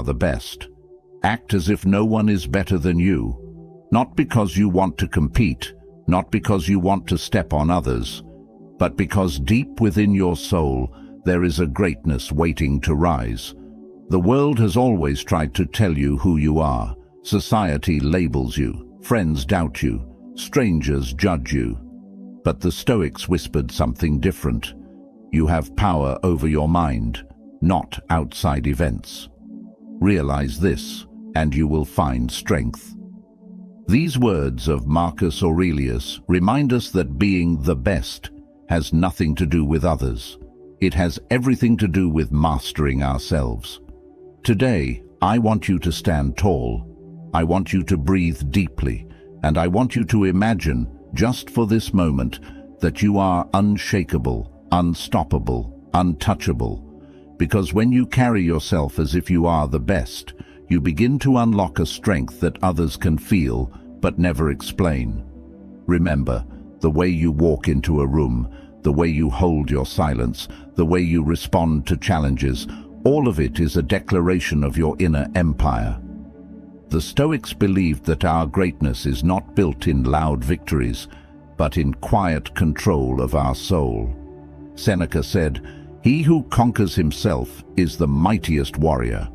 are the best. Act as if no one is better than you, not because you want to compete, not because you want to step on others, but because deep within your soul there is a greatness waiting to rise. The world has always tried to tell you who you are. Society labels you, friends doubt you, strangers judge you. But the Stoics whispered something different. You have power over your mind, not outside events. Realize this, and you will find strength. These words of Marcus Aurelius remind us that being the best has nothing to do with others. It has everything to do with mastering ourselves. Today, I want you to stand tall. I want you to breathe deeply, and I want you to imagine, just for this moment, that you are unshakable, unstoppable, untouchable. Because when you carry yourself as if you are the best, you begin to unlock a strength that others can feel but never explain. Remember, the way you walk into a room, the way you hold your silence, the way you respond to challenges, all of it is a declaration of your inner empire. The Stoics believed that our greatness is not built in loud victories, but in quiet control of our soul. Seneca said, "He who conquers himself is the mightiest warrior."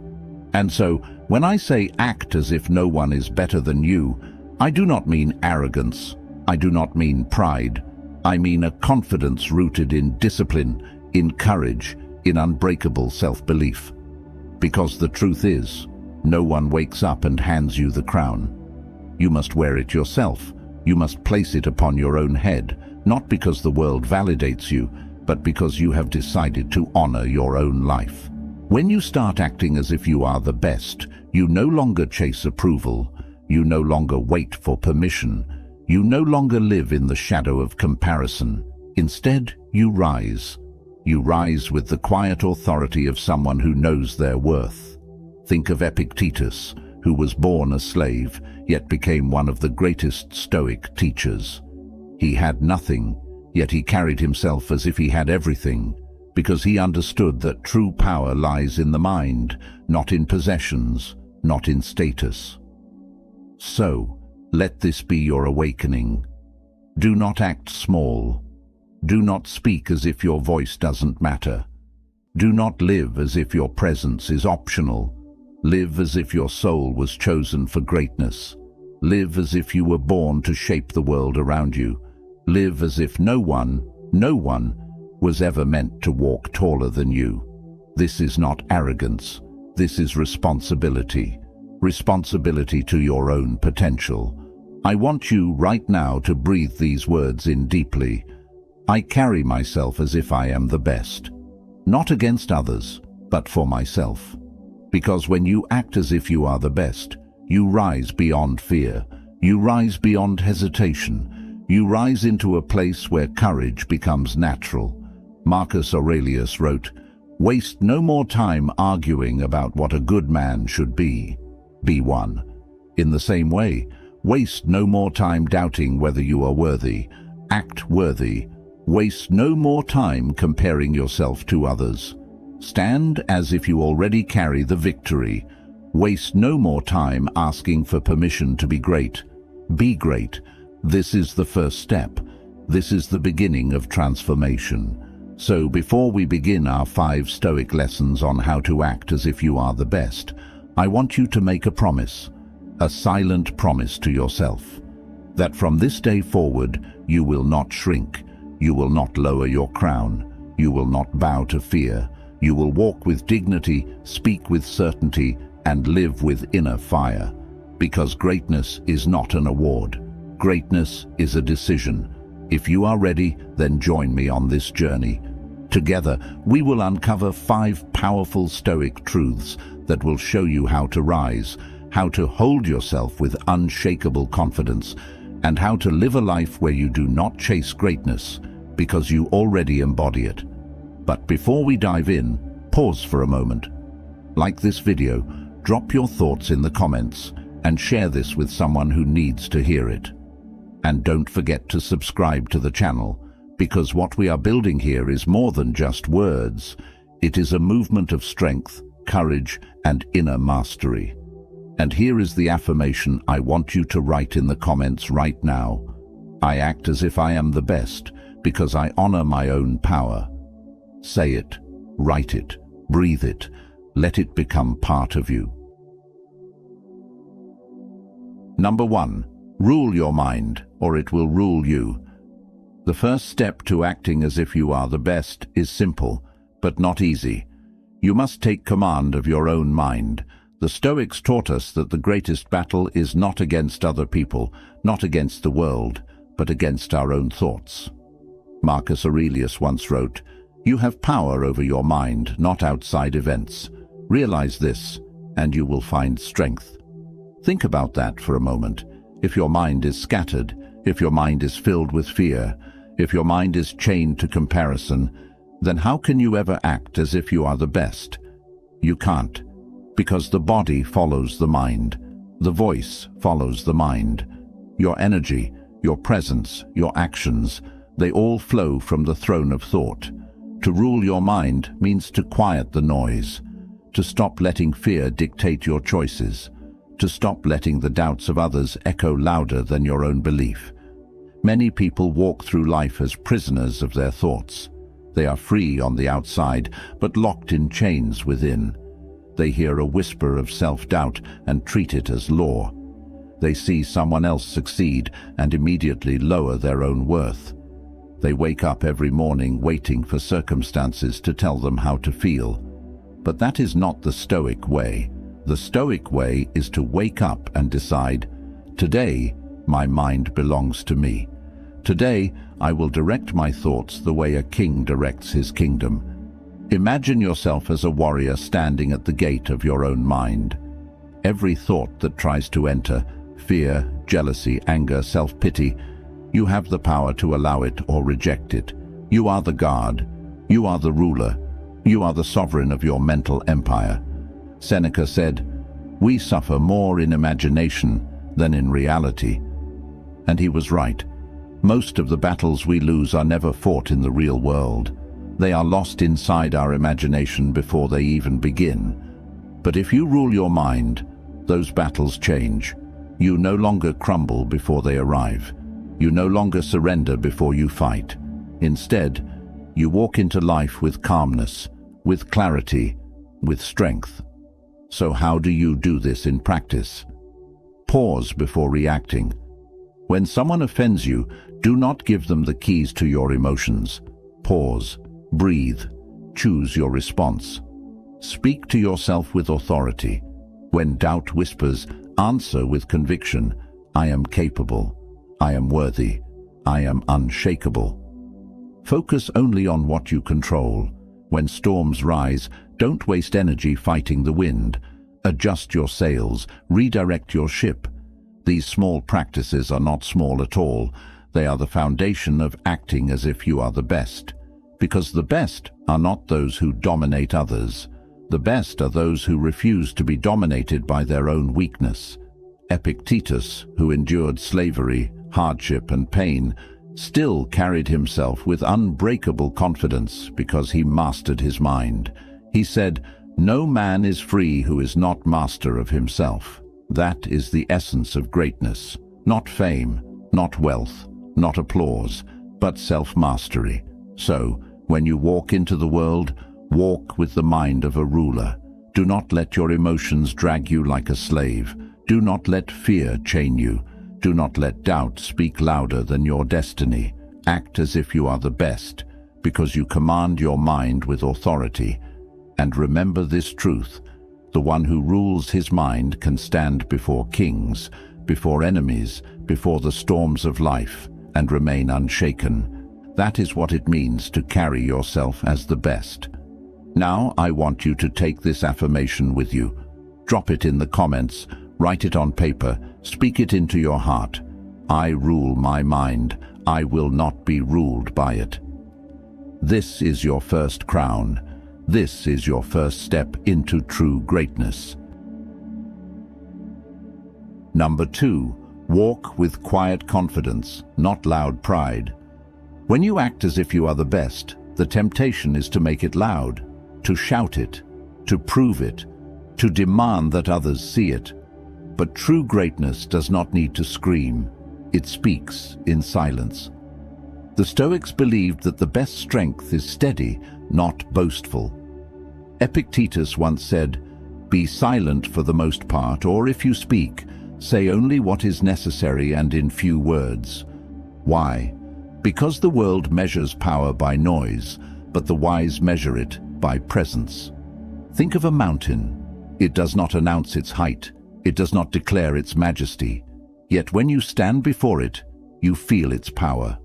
And so, when I say act as if no one is better than you, I do not mean arrogance. I do not mean pride. I mean a confidence rooted in discipline, in courage, in unbreakable self-belief. Because the truth is, no one wakes up and hands you the crown. You must wear it yourself. You must place it upon your own head, not because the world validates you, but because you have decided to honor your own life. When you start acting as if you are the best, you no longer chase approval. You no longer wait for permission. You no longer live in the shadow of comparison. Instead, you rise. You rise with the quiet authority of someone who knows their worth. Think of Epictetus, who was born a slave, yet became one of the greatest Stoic teachers. He had nothing, yet he carried himself as if he had everything, because he understood that true power lies in the mind, not in possessions, not in status. So, let this be your awakening. Do not act small. Do not speak as if your voice doesn't matter. Do not live as if your presence is optional. Live as if your soul was chosen for greatness. Live as if you were born to shape the world around you. Live as if no one was ever meant to walk taller than you. This is not arrogance. This is responsibility. Responsibility to your own potential. I want you right now to breathe these words in deeply. I carry myself as if I am the best. Not against others, but for myself. Because when you act as if you are the best, you rise beyond fear. You rise beyond hesitation. You rise into a place where courage becomes natural. Marcus Aurelius wrote, "Waste no more time arguing about what a good man should be. Be one." In the same way, waste no more time doubting whether you are worthy. Act worthy. Waste no more time comparing yourself to others. Stand as if you already carry the victory. Waste no more time asking for permission to be great. Be great. This is the first step. This is the beginning of transformation. So before we begin our 5 Stoic lessons on how to act as if you are the best, I want you to make a promise, a silent promise to yourself, that from this day forward you will not shrink, you will not lower your crown, you will not bow to fear, you will walk with dignity, speak with certainty, and live with inner fire. Because greatness is not an award. Greatness is a decision. If you are ready, then join me on this journey. Together, we will uncover 5 powerful Stoic truths that will show you how to rise, how to hold yourself with unshakable confidence, and how to live a life where you do not chase greatness, because you already embody it. But before we dive in, pause for a moment. Like this video, drop your thoughts in the comments and share this with someone who needs to hear it. And don't forget to subscribe to the channel, because what we are building here is more than just words. It is a movement of strength, courage, and inner mastery. And here is the affirmation I want you to write in the comments right now. I act as if I am the best because I honor my own power. Say it, write it, breathe it, let it become part of you. Number 1. Rule your mind, or it will rule you. The first step to acting as if you are the best is simple, but not easy. You must take command of your own mind. The Stoics taught us that the greatest battle is not against other people, not against the world, but against our own thoughts. Marcus Aurelius once wrote, "You have power over your mind, not outside events. Realize this, and you will find strength." Think about that for a moment. If your mind is scattered, if your mind is filled with fear, if your mind is chained to comparison, then how can you ever act as if you are the best? You can't, because the body follows the mind. The voice follows the mind. Your energy, your presence, your actions, they all flow from the throne of thought. To rule your mind means to quiet the noise, to stop letting fear dictate your choices, to stop letting the doubts of others echo louder than your own belief. Many people walk through life as prisoners of their thoughts. They are free on the outside, but locked in chains within. They hear a whisper of self-doubt and treat it as law. They see someone else succeed and immediately lower their own worth. They wake up every morning waiting for circumstances to tell them how to feel. But that is not the Stoic way. The Stoic way is to wake up and decide, today my mind belongs to me. Today I will direct my thoughts the way a king directs his kingdom. Imagine yourself as a warrior standing at the gate of your own mind. Every thought that tries to enter, fear, jealousy, anger, self-pity, you have the power to allow it or reject it. You are the guard. You are the ruler. You are the sovereign of your mental empire. Seneca said, "We suffer more in imagination than in reality." And he was right. Most of the battles we lose are never fought in the real world. They are lost inside our imagination before they even begin. But if you rule your mind, those battles change. You no longer crumble before they arrive. You no longer surrender before you fight. Instead, you walk into life with calmness, with clarity, with strength. So how do you do this in practice? Pause before reacting. When someone offends you, do not give them the keys to your emotions. Pause, breathe, choose your response. Speak to yourself with authority. When doubt whispers, answer with conviction. I am capable. I am worthy. I am unshakable. Focus only on what you control. When storms rise, don't waste energy fighting the wind. Adjust your sails, redirect your ship. These small practices are not small at all. They are the foundation of acting as if you are the best. Because the best are not those who dominate others. The best are those who refuse to be dominated by their own weakness. Epictetus, who endured slavery, hardship and pain, still carried himself with unbreakable confidence because he mastered his mind. He said, "No man is free who is not master of himself." That is the essence of greatness. Not fame, not wealth, not applause, but self-mastery. So, when you walk into the world, walk with the mind of a ruler. Do not let your emotions drag you like a slave. Do not let fear chain you. Do not let doubt speak louder than your destiny. Act as if you are the best, because you command your mind with authority. And remember this truth: the one who rules his mind can stand before kings, before enemies, before the storms of life, and remain unshaken. That is what it means to carry yourself as the best. Now I want you to take this affirmation with you. Drop it in the comments, write it on paper, speak it into your heart. I rule my mind. I will not be ruled by it. This is your first crown. This is your first step into true greatness. Number 2, walk with quiet confidence, not loud pride. When you act as if you are the best, the temptation is to make it loud, to shout it, to prove it, to demand that others see it. But true greatness does not need to scream. It speaks in silence. The Stoics believed that the best strength is steady, not boastful. Epictetus once said, "Be silent for the most part, or if you speak, say only what is necessary and in few words." Why? Because the world measures power by noise, but the wise measure it by presence. Think of a mountain. It does not announce its height. It does not declare its majesty. Yet when you stand before it, you feel its power.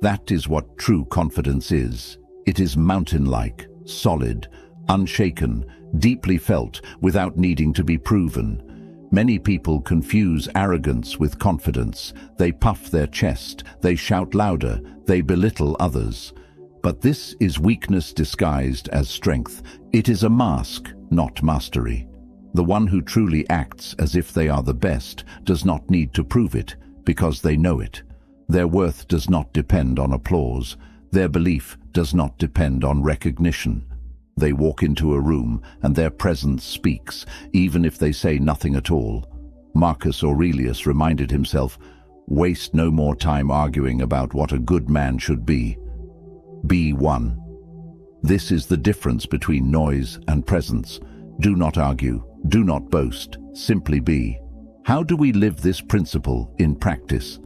That is what true confidence is. It is mountain-like, solid, unshaken, deeply felt, without needing to be proven. Many people confuse arrogance with confidence. They puff their chest, they shout louder, they belittle others. But this is weakness disguised as strength. It is a mask, not mastery. The one who truly acts as if they are the best does not need to prove it, because they know it. Their worth does not depend on applause. Their belief does not depend on recognition. They walk into a room and their presence speaks, even if they say nothing at all. Marcus Aurelius reminded himself, "Waste no more time arguing about what a good man should be. Be one." This is the difference between noise and presence. Do not argue, do not boast, simply be. How do we live this principle in practice?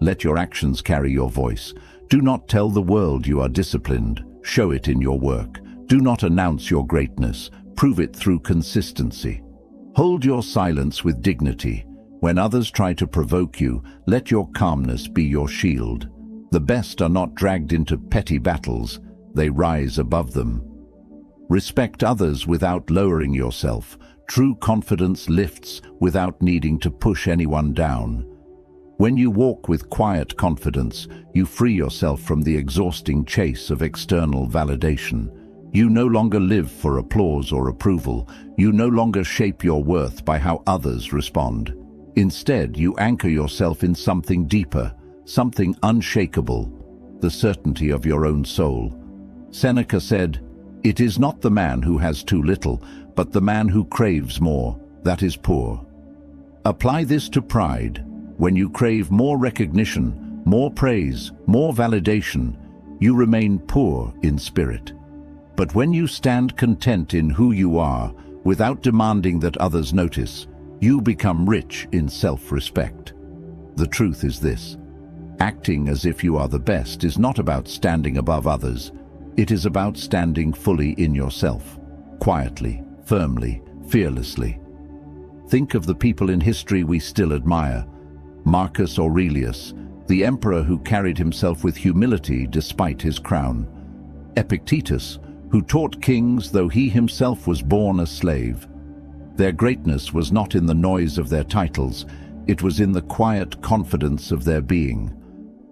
Let your actions carry your voice. Do not tell the world you are disciplined. Show it in your work. Do not announce your greatness. Prove it through consistency. Hold your silence with dignity. When others try to provoke you, let your calmness be your shield. The best are not dragged into petty battles. They rise above them. Respect others without lowering yourself. True confidence lifts without needing to push anyone down. When you walk with quiet confidence, you free yourself from the exhausting chase of external validation. You no longer live for applause or approval. You no longer shape your worth by how others respond. Instead, you anchor yourself in something deeper, something unshakable, the certainty of your own soul. Seneca said, "It is not the man who has too little, but the man who craves more, that is poor." Apply this to pride. When you crave more recognition, more praise, more validation, you remain poor in spirit. But when you stand content in who you are, without demanding that others notice, you become rich in self-respect. The truth is this: acting as if you are the best is not about standing above others. It is about standing fully in yourself, quietly, firmly, fearlessly. Think of the people in history we still admire. Marcus Aurelius, the emperor who carried himself with humility despite his crown. Epictetus, who taught kings though he himself was born a slave. Their greatness was not in the noise of their titles, it was in the quiet confidence of their being.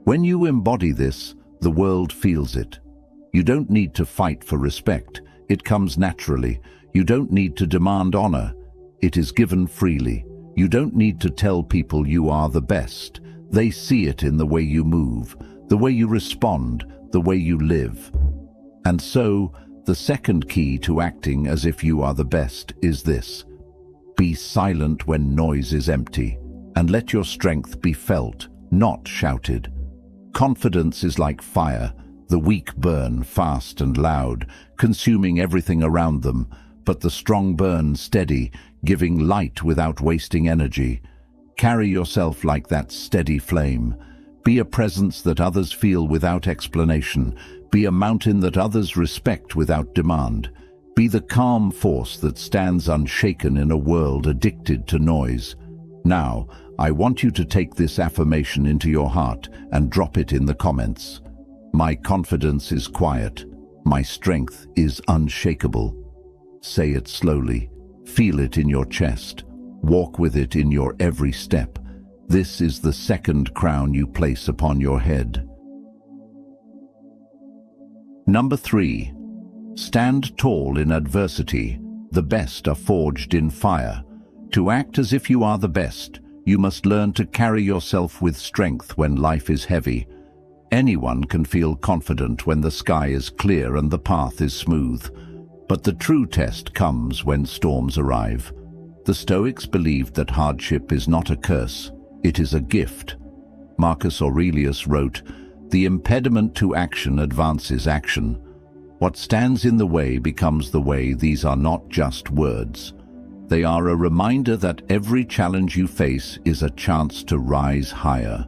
When you embody this, the world feels it. You don't need to fight for respect, it comes naturally. You don't need to demand honor, it is given freely. You don't need to tell people you are the best. They see it in the way you move, the way you respond, the way you live. And so, the second key to acting as if you are the best is this: be silent when noise is empty, and let your strength be felt, not shouted. Confidence is like fire. The weak burn fast and loud, consuming everything around them, but the strong burn steady, giving light without wasting energy. Carry yourself like that steady flame. Be a presence that others feel without explanation. Be a mountain that others respect without demand. Be the calm force that stands unshaken in a world addicted to noise. Now, I want you to take this affirmation into your heart and drop it in the comments. My confidence is quiet. My strength is unshakable. Say it slowly. Feel it in your chest. Walk with it in your every step. This is the second crown you place upon your head. Number 3. Stand tall in adversity. The best are forged in fire. To act as if you are the best, you must learn to carry yourself with strength when life is heavy. Anyone can feel confident when the sky is clear and the path is smooth. But the true test comes when storms arrive. The Stoics believed that hardship is not a curse, it is a gift. Marcus Aurelius wrote, "The impediment to action advances action. What stands in the way becomes the way." These are not just words. They are a reminder that every challenge you face is a chance to rise higher.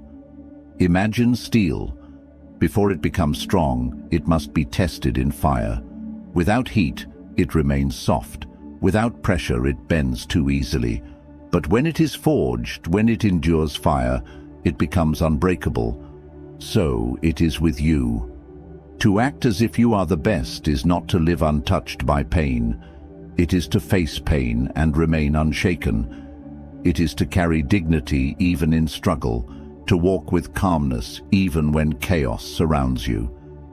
Imagine steel. Before it becomes strong, it must be tested in fire. Without heat, it remains soft. Without pressure, it bends too easily. But when it is forged, when it endures fire, it becomes unbreakable. So it is with you. To act as if you are the best is not to live untouched by pain. It is to face pain and remain unshaken. It is to carry dignity even in struggle, to walk with calmness even when chaos surrounds you.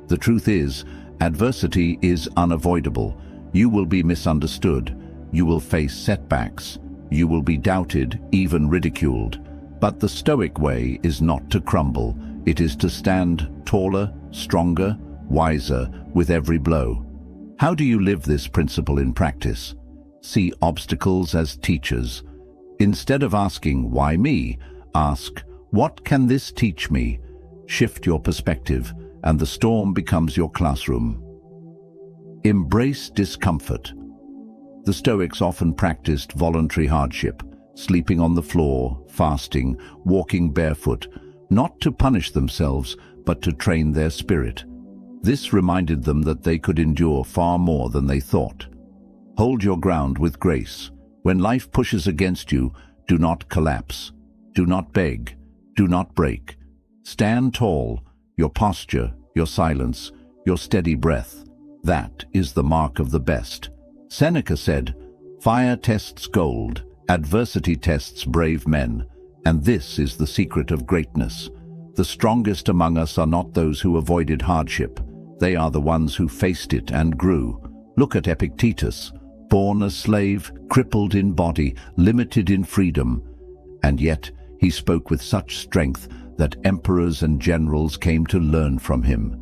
The truth is, adversity is unavoidable. You will be misunderstood. You will face setbacks. You will be doubted, even ridiculed. But the Stoic way is not to crumble. It is to stand taller, stronger, wiser with every blow. How do you live this principle in practice? See obstacles as teachers. Instead of asking, "Why me?" ask, "What can this teach me?" Shift your perspective, and the storm becomes your classroom. Embrace discomfort. The Stoics often practiced voluntary hardship, sleeping on the floor, fasting, walking barefoot, not to punish themselves, but to train their spirit. This reminded them that they could endure far more than they thought. Hold your ground with grace. When life pushes against you, do not collapse. Do not beg. Do not break. Stand tall. Your posture, your silence, your steady breath. That is the mark of the best. Seneca said, "Fire tests gold, adversity tests brave men, and this is the secret of greatness." The strongest among us are not those who avoided hardship. They are the ones who faced it and grew. Look at Epictetus, born a slave, crippled in body, limited in freedom. And yet he spoke with such strength that emperors and generals came to learn from him.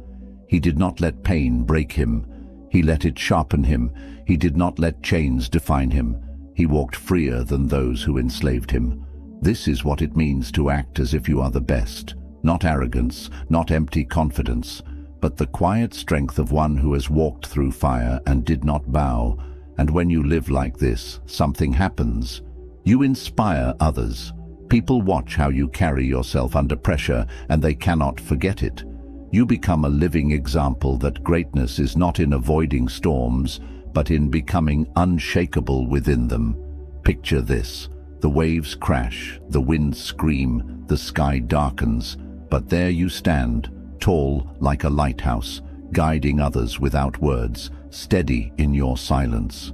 He did not let pain break him. He let it sharpen him. He did not let chains define him. He walked freer than those who enslaved him. This is what it means to act as if you are the best. Not arrogance, not empty confidence, but the quiet strength of one who has walked through fire and did not bow. And when you live like this, something happens. You inspire others. People watch how you carry yourself under pressure, and they cannot forget it. You become a living example that greatness is not in avoiding storms, but in becoming unshakable within them. Picture this. The waves crash, the winds scream, the sky darkens, but there you stand, tall like a lighthouse, guiding others without words, steady in your silence.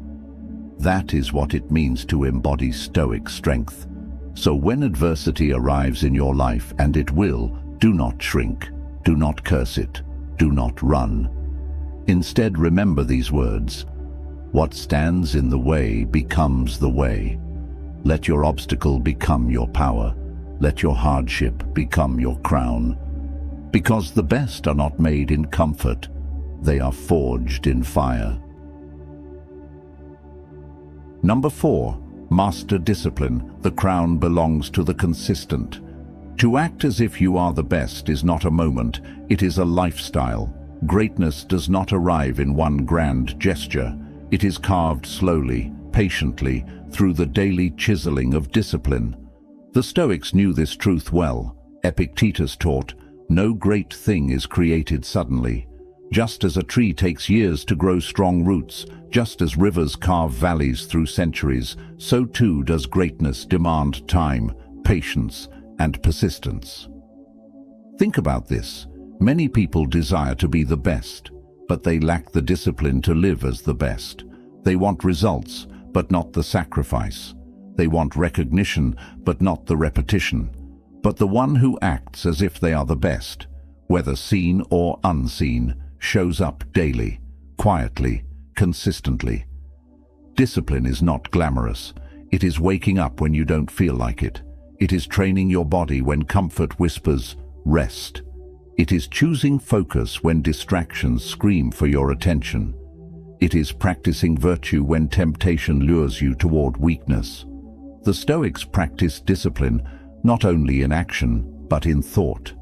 That is what it means to embody Stoic strength. So when adversity arrives in your life, and it will, do not shrink, do not curse it, do not run. Instead, remember these words. What stands in the way becomes the way. Let your obstacle become your power. Let your hardship become your crown. Because the best are not made in comfort, they are forged in fire. Number 4. Master discipline. The crown belongs to the consistent. To act as if you are the best is not a moment, it is a lifestyle. Greatness does not arrive in one grand gesture. It is carved slowly, patiently, through the daily chiseling of discipline. The Stoics knew this truth well. Epictetus taught, "No great thing is created suddenly." Just as a tree takes years to grow strong roots, just as rivers carve valleys through centuries, so too does greatness demand time, patience, and persistence. Think about this. Many people desire to be the best, but they lack the discipline to live as the best. They want results, but not the sacrifice. They want recognition, but not the repetition. But the one who acts as if they are the best, whether seen or unseen, shows up daily, quietly, consistently. Discipline is not glamorous. It is waking up when you don't feel like it. It is training your body when comfort whispers, rest. It is choosing focus when distractions scream for your attention. It is practicing virtue when temptation lures you toward weakness. The Stoics practice discipline not only in action, but in thought.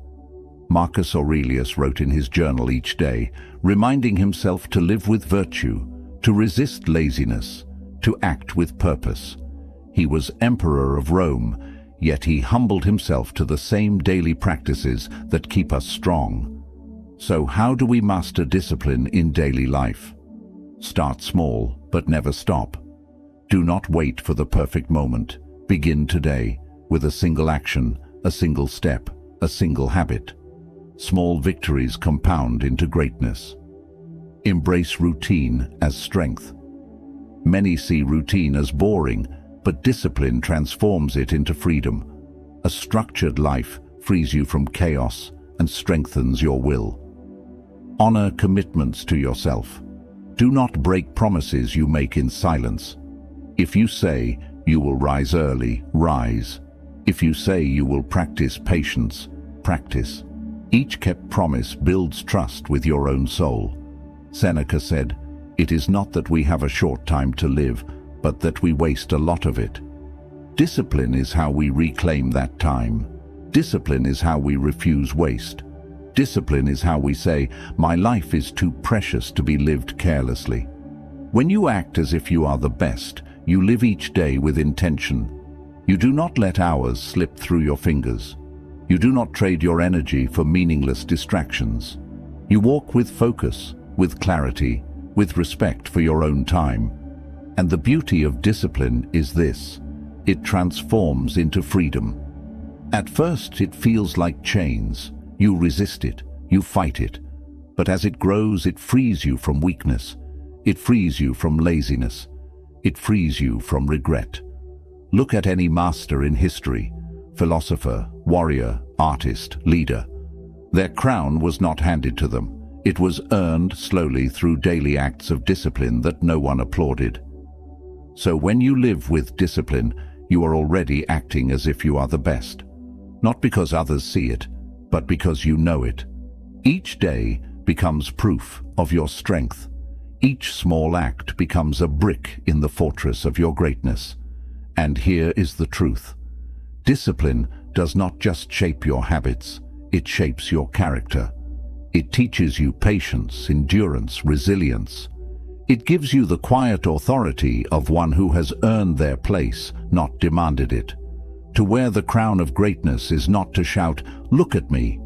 Marcus Aurelius wrote in his journal each day, reminding himself to live with virtue, to resist laziness, to act with purpose. He was emperor of Rome, yet he humbled himself to the same daily practices that keep us strong. So how do we master discipline in daily life? Start small, but never stop. Do not wait for the perfect moment. Begin today with a single action, a single step, a single habit. Small victories compound into greatness. Embrace routine as strength. Many see routine as boring, but discipline transforms it into freedom. A structured life frees you from chaos and strengthens your will. Honor commitments to yourself. Do not break promises you make in silence. If you say you will rise early, rise. If you say you will practice patience, practice. Each kept promise builds trust with your own soul. Seneca said, "It is not that we have a short time to live, but that we waste a lot of it." Discipline is how we reclaim that time. Discipline is how we refuse waste. Discipline is how we say, "My life is too precious to be lived carelessly." When you act as if you are the best, you live each day with intention. You do not let hours slip through your fingers. You do not trade your energy for meaningless distractions. You walk with focus, with clarity, with respect for your own time. And the beauty of discipline is this: it transforms into freedom. At first it feels like chains. You resist it, you fight it. But as it grows, it frees you from weakness. It frees you from laziness. It frees you from regret. Look at any master in history, philosopher, warrior, artist, leader. Their crown was not handed to them. It was earned slowly through daily acts of discipline that no one applauded. So when you live with discipline, you are already acting as if you are the best. Not because others see it, but because you know it. Each day becomes proof of your strength. Each small act becomes a brick in the fortress of your greatness. And here is the truth. Discipline does not just shape your habits, it shapes your character. It teaches you patience, endurance, resilience. It gives you the quiet authority of one who has earned their place, not demanded it. To wear the crown of greatness is not to shout, "Look at me."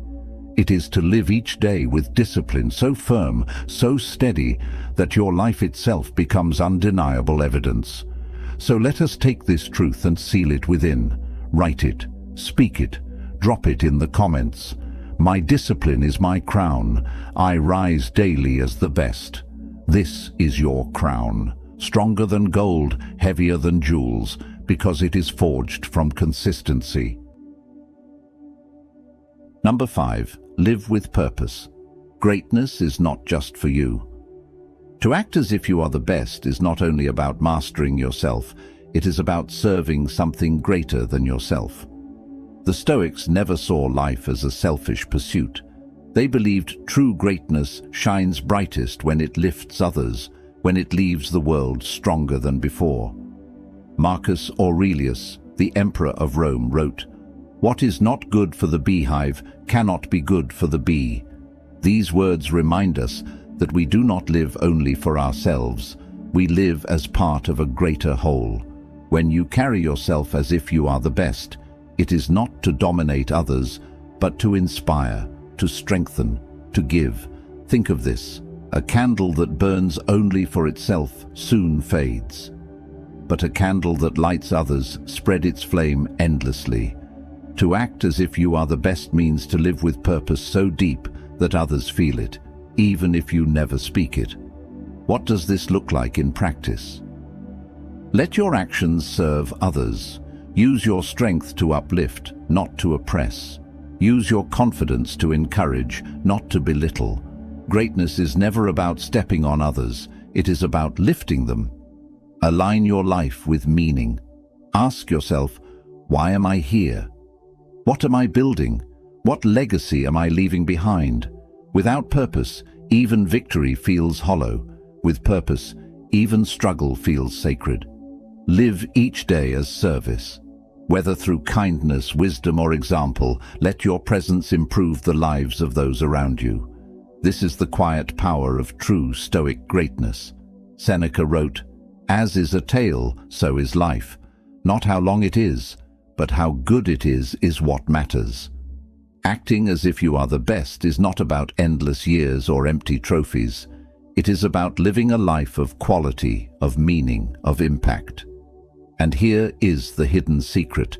It is to live each day with discipline so firm, so steady, that your life itself becomes undeniable evidence. So let us take this truth and seal it within. Write it, speak it, drop it in the comments. My discipline is my crown. I rise daily as the best. This is your crown, stronger than gold, heavier than jewels, because it is forged from consistency. Number 5, live with purpose. Greatness is not just for you. To act as if you are the best is not only about mastering yourself, it is about serving something greater than yourself. The Stoics never saw life as a selfish pursuit. They believed true greatness shines brightest when it lifts others, when it leaves the world stronger than before. Marcus Aurelius, the emperor of Rome, wrote, "What is not good for the beehive cannot be good for the bee." These words remind us that we do not live only for ourselves. We live as part of a greater whole. When you carry yourself as if you are the best, it is not to dominate others, but to inspire, to strengthen, to give. Think of this: a candle that burns only for itself soon fades. But a candle that lights others spread its flame endlessly. To act as if you are the best means to live with purpose so deep that others feel it, even if you never speak it. What does this look like in practice? Let your actions serve others. Use your strength to uplift, not to oppress. Use your confidence to encourage, not to belittle. Greatness is never about stepping on others. It is about lifting them. Align your life with meaning. Ask yourself, why am I here? What am I building? What legacy am I leaving behind? Without purpose, even victory feels hollow. With purpose, even struggle feels sacred. Live each day as service. Whether through kindness, wisdom, or example, let your presence improve the lives of those around you. This is the quiet power of true Stoic greatness. Seneca wrote, "As is a tale, so is life. Not how long it is, but how good it is what matters." Acting as if you are the best is not about endless years or empty trophies. It is about living a life of quality, of meaning, of impact. And here is the hidden secret.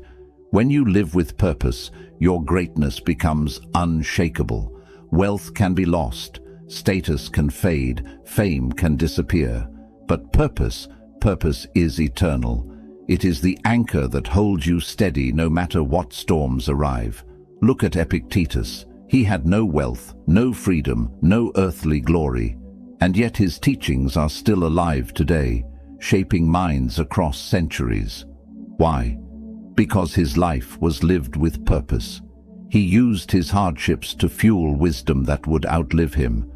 When you live with purpose, your greatness becomes unshakable. Wealth can be lost, status can fade, fame can disappear. But purpose is eternal. It is the anchor that holds you steady no matter what storms arrive. Look at Epictetus. He had no wealth, no freedom, no earthly glory. And yet his teachings are still alive today, shaping minds across centuries. Why? Because his life was lived with purpose. He used his hardships to fuel wisdom that would outlive him.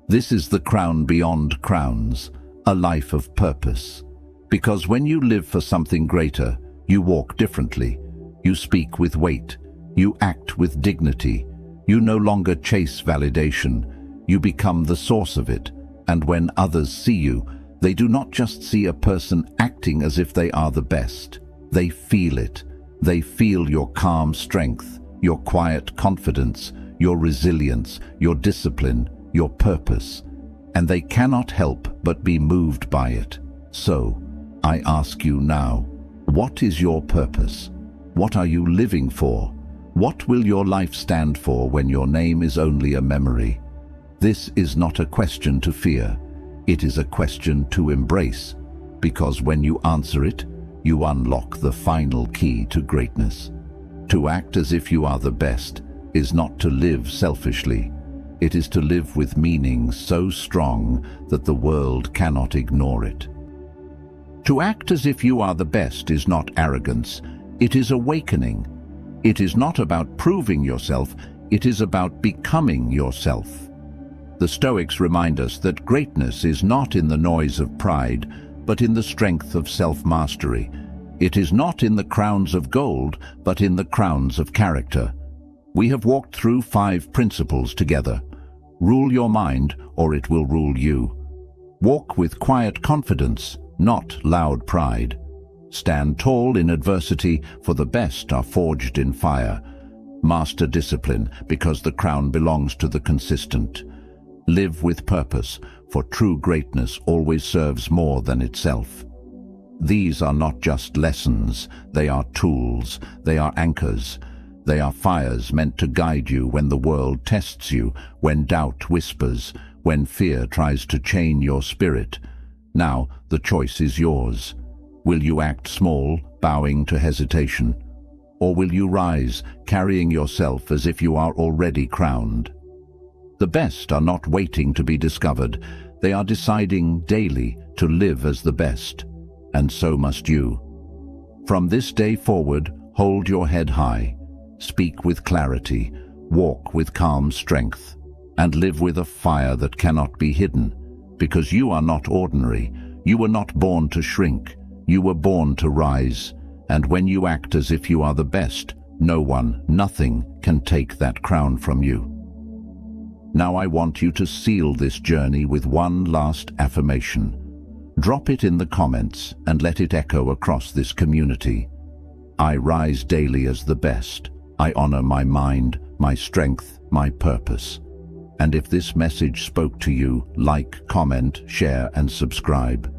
This is the crown beyond crowns, a life of purpose. Because when you live for something greater, you walk differently. You speak with weight. You act with dignity. You no longer chase validation. You become the source of it. And when others see you, they do not just see a person acting as if they are the best. They feel it. They feel your calm strength, your quiet confidence, your resilience, your discipline, your purpose. And they cannot help but be moved by it. So, I ask you now, what is your purpose? What are you living for? What will your life stand for when your name is only a memory? This is not a question to fear. It is a question to embrace, because when you answer it, you unlock the final key to greatness. To act as if you are the best is not to live selfishly. It is to live with meaning so strong that the world cannot ignore it. To act as if you are the best is not arrogance. It is awakening. It is not about proving yourself. It is about becoming yourself. The Stoics remind us that greatness is not in the noise of pride, but in the strength of self-mastery. It is not in the crowns of gold, but in the crowns of character. We have walked through 5 principles together. Rule your mind, or it will rule you. Walk with quiet confidence, not loud pride. Stand tall in adversity, for the best are forged in fire. Master discipline, because the crown belongs to the consistent. Live with purpose, for true greatness always serves more than itself. These are not just lessons, they are tools, they are anchors. They are fires meant to guide you when the world tests you, when doubt whispers, when fear tries to chain your spirit. Now, the choice is yours. Will you act small, bowing to hesitation? Or will you rise, carrying yourself as if you are already crowned? The best are not waiting to be discovered. They are deciding daily to live as the best. And so must you. From this day forward, hold your head high. Speak with clarity, walk with calm strength, and live with a fire that cannot be hidden. Because you are not ordinary. You were not born to shrink. You were born to rise. And when you act as if you are the best, no one, nothing can take that crown from you. Now I want you to seal this journey with one last affirmation. Drop it in the comments and let it echo across this community. I rise daily as the best. I honor my mind, my strength, my purpose. And if this message spoke to you, like, comment, share, and subscribe.